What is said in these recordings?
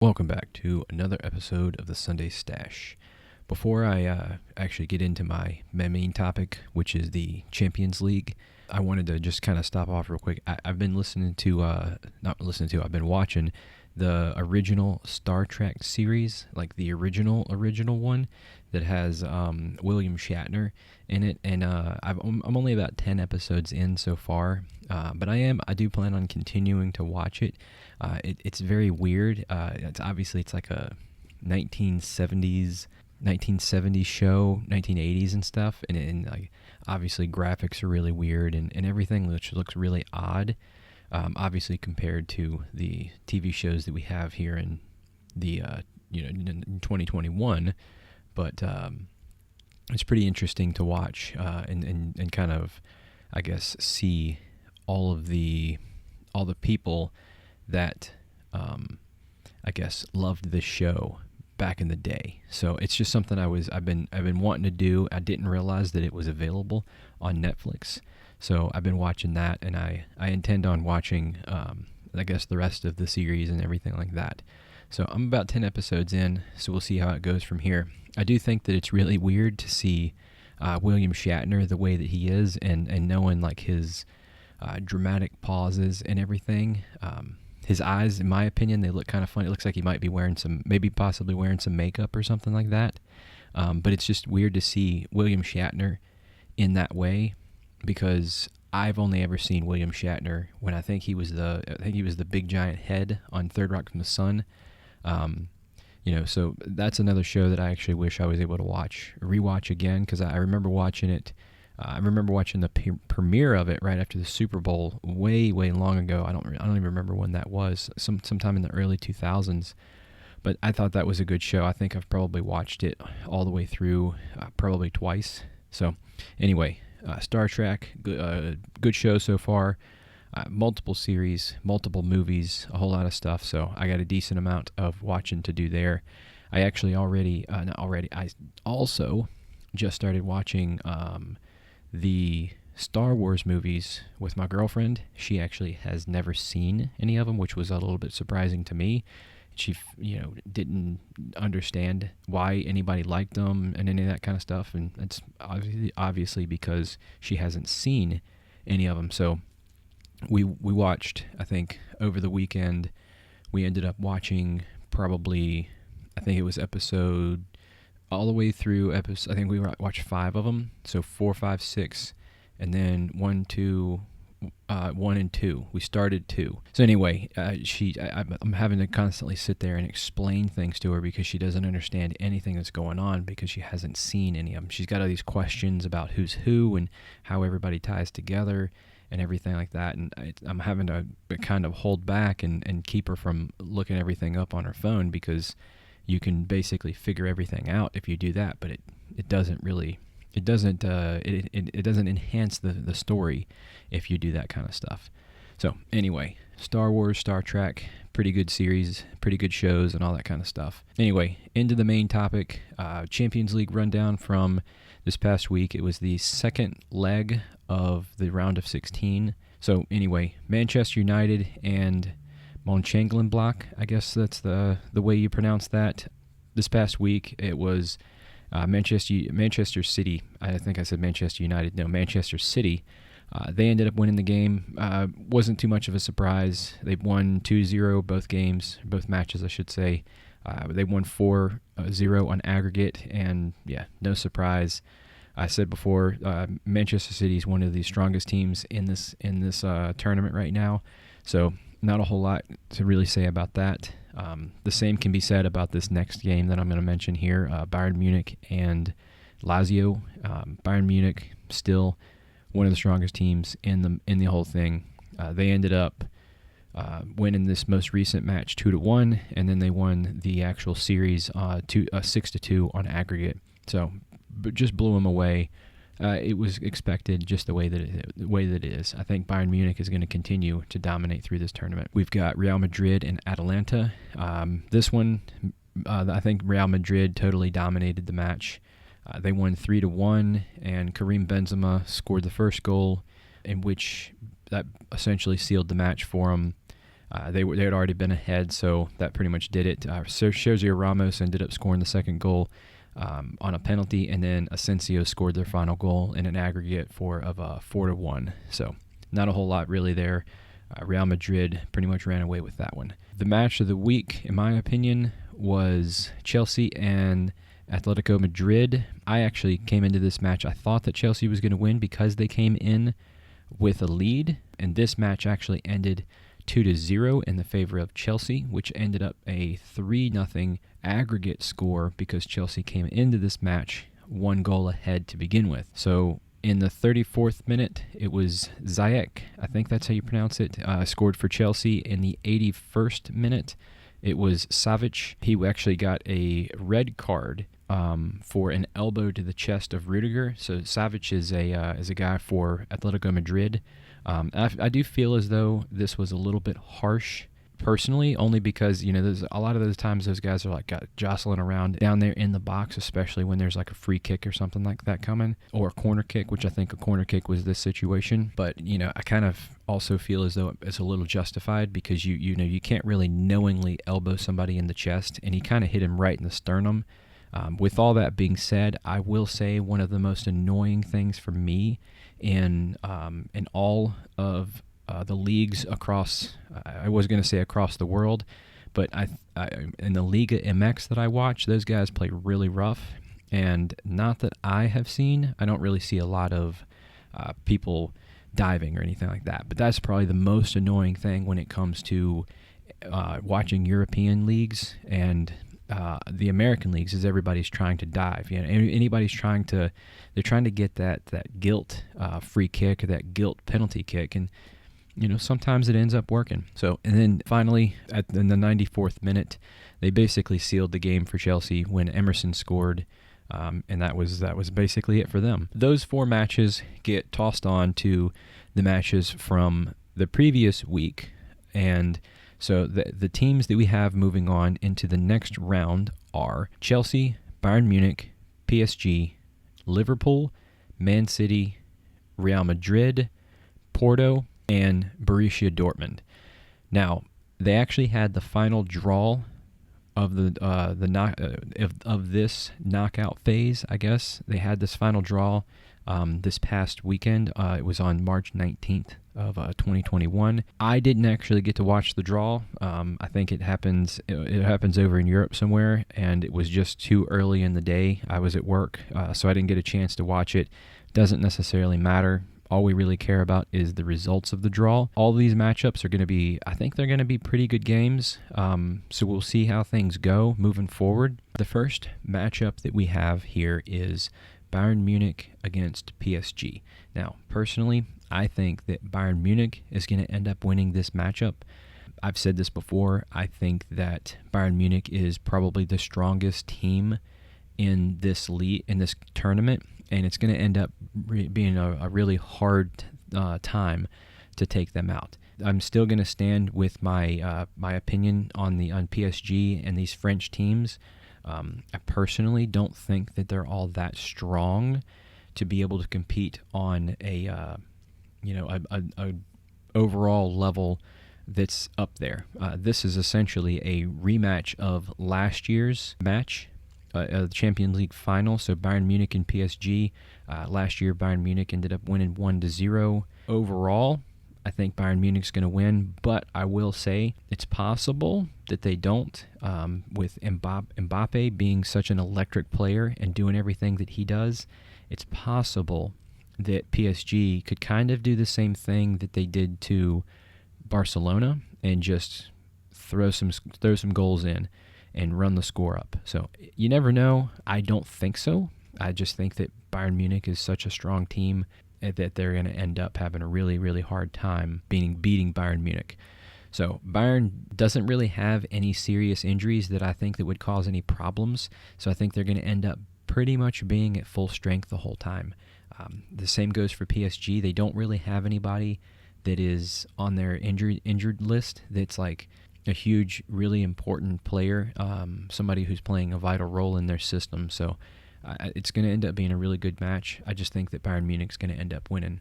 Welcome back to another episode of the Sunday Stache. Before I actually get into my main topic, which is the Champions League, I wanted to just kind of stop off real quick. I've been I've been watching the original Star Trek series, like the original one that has William Shatner in it, and I'm only about 10 episodes in so far, but I do plan on continuing to watch it. It's very weird. It's like a 1970s show, 1980s and stuff, and like obviously graphics are really weird and everything, which looks really odd. Obviously compared to the TV shows that we have here in the in 2021, but it's pretty interesting to watch and kind of, I guess, see all the people that I guess loved this show back in the day. So it's just something I've been wanting to do. I didn't realize that it was available on Netflix. So I've been watching that, and I intend on watching I guess the rest of the series and everything like that. So I'm about 10 episodes in, so we'll see how it goes from here. I do think that it's really weird to see William Shatner the way that he is, and knowing like his dramatic pauses and everything. His eyes, in my opinion, they look kind of funny. It looks like he might be possibly wearing some makeup or something like that. But it's just weird to see William Shatner in that way, because I've only ever seen William Shatner when I think he was the big giant head on Third Rock from the Sun. So that's another show that I actually wish I was able to rewatch again, because I remember watching it. I remember watching the premiere of it right after the Super Bowl way long ago. I don't even remember when that was. Sometime in the early 2000s. But I thought that was a good show. I think I've probably watched it all the way through, probably twice. So anyway, Star Trek, good show so far. Multiple series, multiple movies, a whole lot of stuff. So I got a decent amount of watching to do there. I actually I also just started watching the Star Wars movies with my girlfriend. She actually has never seen any of them, which was a little bit surprising to me. She, didn't understand why anybody liked them and any of that kind of stuff, and it's obviously because she hasn't seen any of them. So we watched, I think, over the weekend, we ended up watching probably, I think it was episode all the way through episode. I think we watched 5 of them, so 4, 5, 6, and then 1, 2. 1 and 2. We started 2. So anyway, I'm having to constantly sit there and explain things to her because she doesn't understand anything that's going on, because she hasn't seen any of them. She's got all these questions about who's who and how everybody ties together and everything like that, and I'm having to kind of hold back and keep her from looking everything up on her phone, because you can basically figure everything out if you do that, but it doesn't enhance the story if you do that kind of stuff. So anyway, Star Wars, Star Trek, pretty good series, pretty good shows, and all that kind of stuff. Anyway, into the main topic, Champions League rundown from this past week. It was the second leg of the round of 16. So anyway, Manchester United and Mönchengladbach, I guess that's the way you pronounce that. This past week, it was Manchester City. I think I said Manchester United. No, Manchester City. They ended up winning the game. Wasn't too much of a surprise. They won 2-0 both matches, I should say. They won 4-0 on aggregate, and yeah, no surprise. I said before, Manchester City is one of the strongest teams in this tournament right now. So not a whole lot to really say about that. The same can be said about this next game that I'm going to mention here, Bayern Munich and Lazio. Bayern Munich still one of the strongest teams in the whole thing. They ended up winning this most recent match 2-1, and then they won the actual series 6-2 on aggregate. So, but just blew them away. It was expected, just the way that it is. I think Bayern Munich is going to continue to dominate through this tournament. We've got Real Madrid and Atalanta. This one, I think Real Madrid totally dominated the match. They won 3-1, and Karim Benzema scored the first goal, in which that essentially sealed the match for them. They had already been ahead, so that pretty much did it. Sergio Ramos ended up scoring the second goal on a penalty, and then Asensio scored their final goal in an aggregate of 4-1. So not a whole lot really there. Real Madrid pretty much ran away with that one. The match of the week, in my opinion, was Chelsea and Atletico Madrid. I actually came into this match, I thought that Chelsea was going to win because they came in with a lead, and this match actually ended 2-0 in the favor of Chelsea, which ended up a 3-0 aggregate score because Chelsea came into this match 1 goal ahead to begin with. So in the 34th minute, it was Ziyech, I think that's how you pronounce it, scored for Chelsea. In the 81st minute, it was Savic. He actually got a red card for an elbow to the chest of Rudiger. So Savic is a guy for Atletico Madrid. I do feel as though this was a little bit harsh personally, only because, there's a lot of those times those guys are like jostling around down there in the box, especially when there's like a free kick or something like that coming, or a corner kick, which I think a corner kick was this situation. But, I kind of also feel as though it's a little justified because you can't really knowingly elbow somebody in the chest, and he kind of hit him right in the sternum. With all that being said, I will say one of the most annoying things for me in all of the leagues across, I was going to say across the world, but in the Liga MX that I watch, those guys play really rough, and not that I have seen, I don't really see a lot of people diving or anything like that, but that's probably the most annoying thing when it comes to watching European leagues and the American leagues is everybody's trying to dive. Anybody's trying to get that guilt free kick or that guilt penalty kick, and sometimes it ends up working. So, and then finally in the 94th minute, they basically sealed the game for Chelsea when Emerson scored, and that was basically it for them. Those 4 matches get tossed on to the matches from the previous week, and so the teams that we have moving on into the next round are Chelsea, Bayern Munich, PSG, Liverpool, Man City, Real Madrid, Porto, and Borussia Dortmund. Now, they actually had the final draw of of this knockout phase, I guess. They had this final draw this past weekend. It was on March 19th of 2021. I didn't actually get to watch the draw. I think it happens over in Europe somewhere, and it was just too early in the day. I was at work, so I didn't get a chance to watch it. Doesn't necessarily matter. All we really care about is the results of the draw. All these matchups are going to be, I think they're going to be pretty good games. So we'll see how things go moving forward. The first matchup that we have here is Bayern Munich against PSG. Now, personally, I think that Bayern Munich is going to end up winning this matchup. I've said this before. I think that Bayern Munich is probably the strongest team in this tournament, and it's going to end up being a really hard time to take them out. I'm still going to stand with my opinion on PSG and these French teams. I personally don't think that they're all that strong to be able to compete on a overall level that's up there. This is essentially a rematch of last year's match, the Champions League final. So Bayern Munich and PSG. Last year, Bayern Munich ended up winning 1-0. Overall, I think Bayern Munich's going to win, but I will say it's possible that they don't. With Mbappe being such an electric player and doing everything that he does, it's possible that PSG could kind of do the same thing that they did to Barcelona and just throw some goals in and run the score up. So you never know. I don't think so. I just think that Bayern Munich is such a strong team that they're going to end up having a really, really hard time beating Bayern Munich. So Bayern doesn't really have any serious injuries that I think that would cause any problems. So I think they're going to end up pretty much being at full strength the whole time. The same goes for PSG. They don't really have anybody that is on their injured list that's like a huge, really important player, somebody who's playing a vital role in their system. So it's going to end up being a really good match. I just think that Bayern Munich's going to end up winning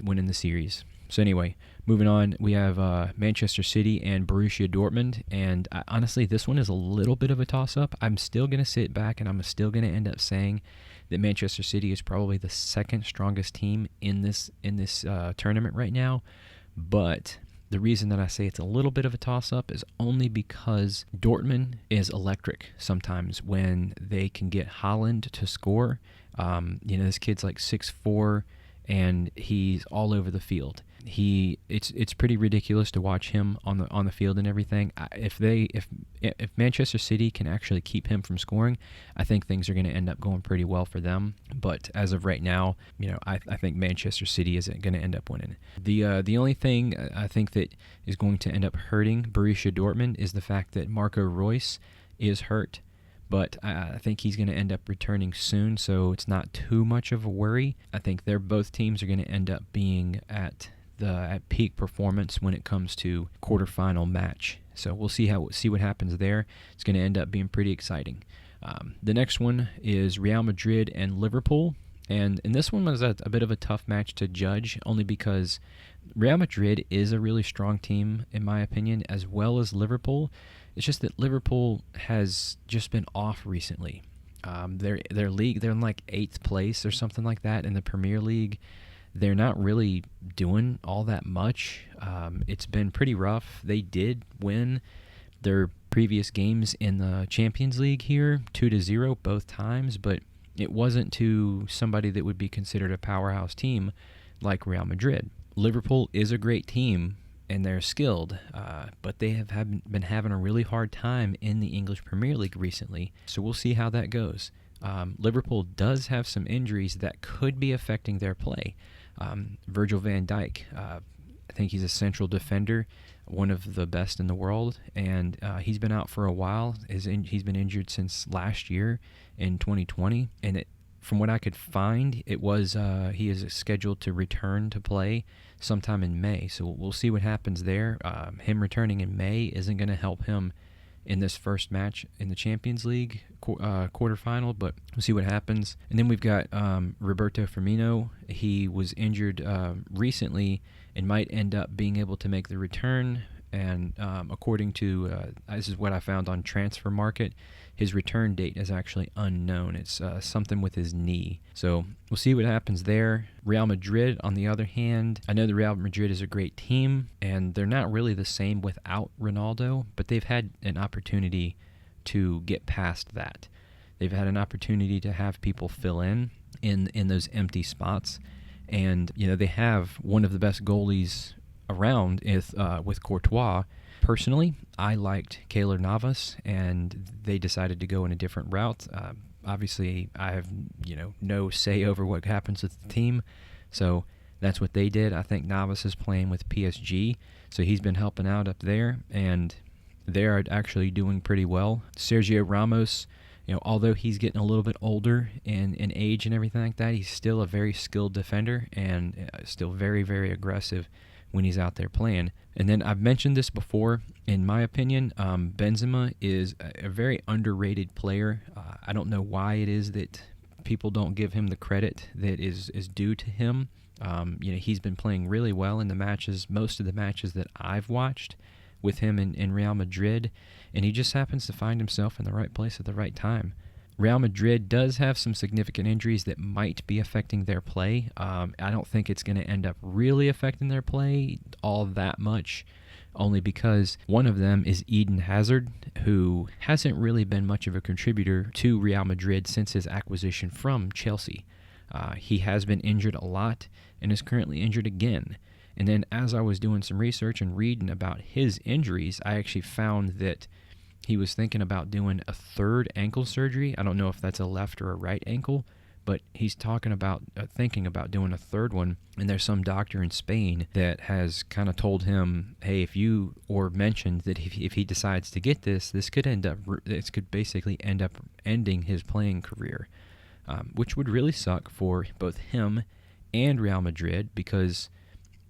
winning the series. So anyway, moving on, we have Manchester City and Borussia Dortmund, and honestly, this one is a little bit of a toss-up. I'm still going to sit back, and I'm still going to end up saying that Manchester City is probably the second strongest team in this tournament right now, but the reason that I say it's a little bit of a toss-up is only because Dortmund is electric sometimes when they can get Haaland to score. This kid's like 6'4", and he's all over the field. It's pretty ridiculous to watch him on the field and everything. If Manchester City can actually keep him from scoring, I think things are going to end up going pretty well for them. But as of right now, I think Manchester City isn't going to end up winning. The only thing I think that is going to end up hurting Borussia Dortmund is the fact that Marco Reus is hurt. But I think he's going to end up returning soon, so it's not too much of a worry. I think both teams are going to end up being at peak performance when it comes to quarterfinal match. So we'll see what happens there. It's going to end up being pretty exciting. The next one is Real Madrid and Liverpool, and this one was a bit of a tough match to judge, only because Real Madrid is a really strong team, in my opinion, as well as Liverpool. It's just that Liverpool has just been off recently. Their league, they're in like 8th place or something like that in the Premier League. They're not really doing all that much. It's been pretty rough. They did win their previous games in the Champions League here, 2-0 both times, but it wasn't to somebody that would be considered a powerhouse team like Real Madrid. Liverpool is a great team, and they're skilled, but they have been having a really hard time in the English Premier League recently, so we'll see how that goes. Liverpool does have some injuries that could be affecting their play. Virgil van Dijk, I think he's a central defender, one of the best in the world, and he's been out for a while. He's been injured since last year in 2020, and from what I could find, it was he is scheduled to return to play sometime in May. So we'll see what happens there. Him returning in May isn't going to help him in this first match in the Champions League quarterfinal, but we'll see what happens. And then we've got Roberto Firmino. He was injured recently and might end up being able to make the return. And according to, this is what I found on Transfer Market, his return date is actually unknown. It's something with his knee. So we'll see what happens there. Real Madrid, on the other hand, I know the Real Madrid is a great team, and they're not really the same without Ronaldo, but they've had an opportunity to get past that. They've had an opportunity to have people fill in those empty spots, and they have one of the best goalies around with Courtois. Personally, I liked Keylor Navas, and they decided to go in a different route. Obviously, I have no say over what happens with the team, so that's what they did. I think Navas is playing with PSG, so he's been helping out up there, and they're actually doing pretty well. Sergio Ramos, although he's getting a little bit older in age and everything like that, he's still a very skilled defender and still very, very aggressive when he's out there playing. And then I've mentioned this before, in my opinion, Benzema is a very underrated player. I don't know why it is that people don't give him the credit that is due to him. He's been playing really well in the matches, most of the matches that I've watched with him in Real Madrid, and he just happens to find himself in the right place at the right time. Real Madrid does have some significant injuries that might be affecting their play. I don't think it's going to end up really affecting their play all that much, only because one of them is Eden Hazard, who hasn't really been much of a contributor to Real Madrid since his acquisition from Chelsea. He has been injured a lot and is currently injured again. And then as I was doing some research and reading about his injuries, I actually found that he was thinking about doing a third ankle surgery. I don't know if that's a left or a right ankle, but he's thinking about doing a third one. And there's some doctor in Spain that has kind of told him, hey, mentioned that if he decides to get this could basically end up ending his playing career, which would really suck for both him and Real Madrid, because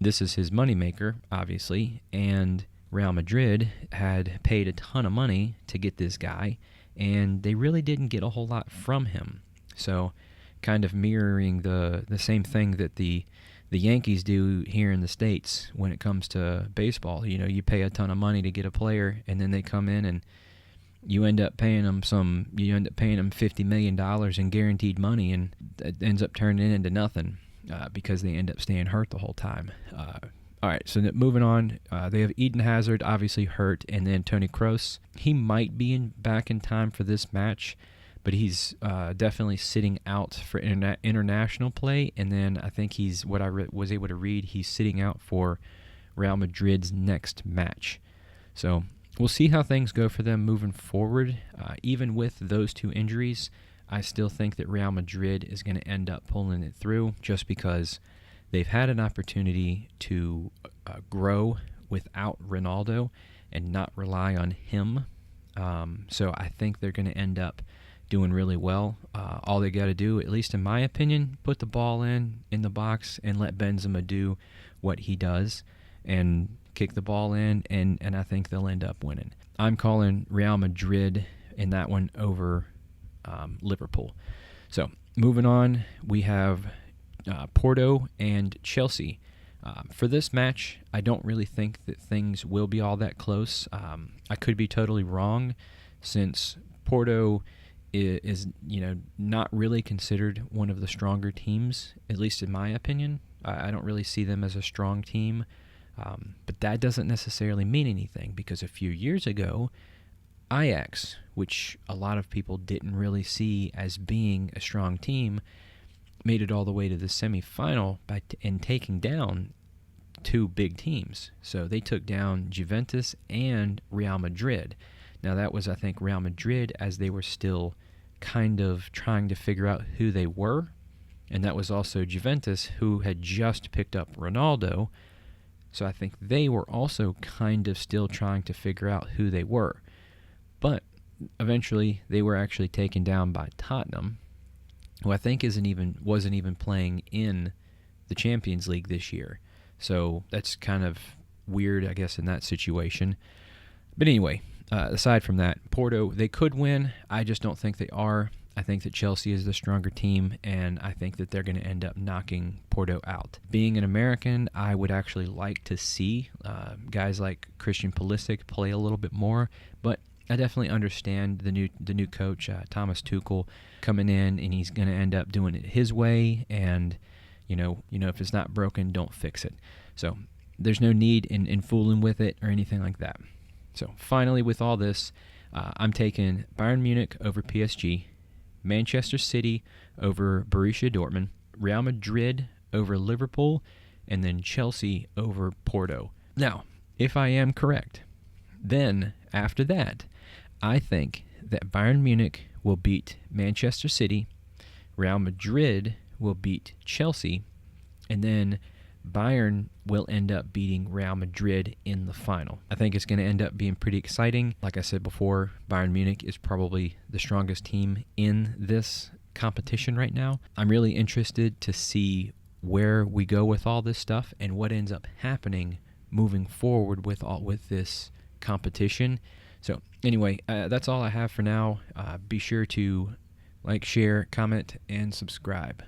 this is his moneymaker, obviously, and Real Madrid had paid a ton of money to get this guy, and they really didn't get a whole lot from him. So kind of mirroring the same thing that the the Yankees do here in the States when it comes to baseball. You pay a ton of money to get a player, and then they come in and you end up paying them $50 million in guaranteed money, and it ends up turning into nothing because they end up staying hurt the whole time. All right, so moving on, they have Eden Hazard, obviously hurt, and then Toni Kroos. He might be back in time for this match, but he's definitely sitting out for international play, and then I think what I was able to read, he's sitting out for Real Madrid's next match. So we'll see how things go for them moving forward. Even with those two injuries, I still think that Real Madrid is going to end up pulling it through just because they've had an opportunity to grow without Ronaldo and not rely on him. So I think they're going to end up doing really well. All they got to do, at least in my opinion, put the ball in the box and let Benzema do what he does and kick the ball in, and I think they'll end up winning. I'm calling Real Madrid in that one over Liverpool. So moving on, we have Porto and Chelsea. For this match, I don't really think that things will be all that close. I could be totally wrong, since Porto is not really considered one of the stronger teams, at least in my opinion. I don't really see them as a strong team, but that doesn't necessarily mean anything, because a few years ago, Ajax, which a lot of people didn't really see as being a strong team, made it all the way to the semifinal and taking down two big teams. So they took down Juventus and Real Madrid. Now that was, I think, Real Madrid as they were still kind of trying to figure out who they were, and that was also Juventus, who had just picked up Ronaldo. So I think they were also kind of still trying to figure out who they were. But eventually they were actually taken down by Tottenham, who I think wasn't even playing in the Champions League this year. So that's kind of weird, I guess, in that situation. But anyway, aside from that, Porto, they could win. I just don't think they are. I think that Chelsea is the stronger team, and I think that they're going to end up knocking Porto out. Being an American, I would actually like to see guys like Christian Pulisic play a little bit more, but I definitely understand the new coach, Thomas Tuchel, coming in, and he's going to end up doing it his way, and if it's not broken, don't fix it. So there's no need in fooling with it or anything like that. So finally, with all this, I'm taking Bayern Munich over PSG, Manchester City over Borussia Dortmund, Real Madrid over Liverpool, and then Chelsea over Porto. Now, if I am correct, then after that, I think that Bayern Munich will beat Manchester City, Real Madrid will beat Chelsea, and then Bayern will end up beating Real Madrid in the final. I think it's going to end up being pretty exciting. Like I said before, Bayern Munich is probably the strongest team in this competition right now. I'm really interested to see where we go with all this stuff and what ends up happening moving forward with this competition. So anyway, that's all I have for now. Be sure to like, share, comment, and subscribe.